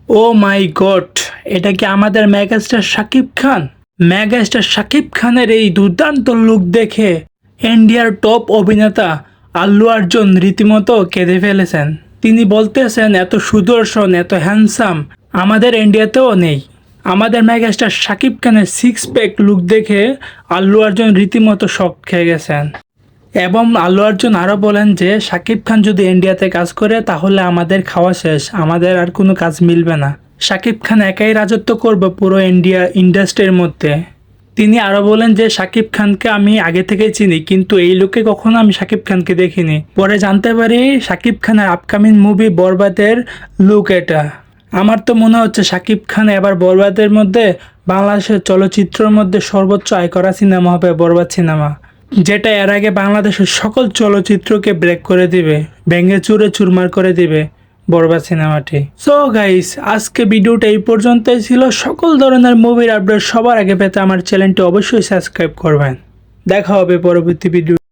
ও মাই god, এটা কি আমাদের মেগাস্টার শাকিব খান? মেগাস্টার শাকিব খানের এই দুর্দান্ত লুক দেখে ইন্ডিয়ার টপ অভিনেতা আল্লু অর্জুন রীতিমতো কেঁদে ফেলেছেন। তিনি বলতেছেন এত সুদর্শন, এত হ্যান্ডসাম আমাদের ইন্ডিয়াতেও নেই। আমাদের মেগাস্টার শাকিব খানের সিক্স প্যাক লুক দেখে আল্লু অর্জুন রীতিমতো শক খেয়ে গেছেন। এবং আল্লু অর্জুন আরও বলেন যে শাকিব খান যদি ইন্ডিয়াতে কাজ করে তাহলে আমাদের খাওয়া শেষ, আমাদের আর কোনো কাজ মিলবে না। শাকিব খান একাই রাজত্ব করবে পুরো ইন্ডিয়া ইন্ডাস্ট্রির মধ্যে। তিনি আরও বলেন যে শাকিব খানকে আমি আগে থেকেই চিনি, কিন্তু এই লুকে কখনো আমি শাকিব খানকে দেখিনি। পরে জানতে পারি শাকিব খানের আপকামিং মুভি বরবাদের লুক এটা। আমার তো মনে হচ্ছে শাকিব খান এবার বরবাদের মধ্যে বাংলাদেশের চলচ্চিত্রের মধ্যে সর্বোচ্চ আয় করা সিনেমা হবে বরবাদ সিনেমা, যেটা এর আগে বাংলাদেশের সকল চলচ্চিত্রকে ব্রেক করে দিবে, ভেঙে চুরে চুরমার করে দিবে বরবাদ সিনেমাটি। সো গাইস, আজকে ভিডিওটা এই পর্যন্তই ছিল। সকল ধরনের মুভির আপডেট সবার আগে পেতে আমার চ্যানেলটি অবশ্যই সাবস্ক্রাইব করবেন। দেখা হবে পরবর্তী ভিডিও।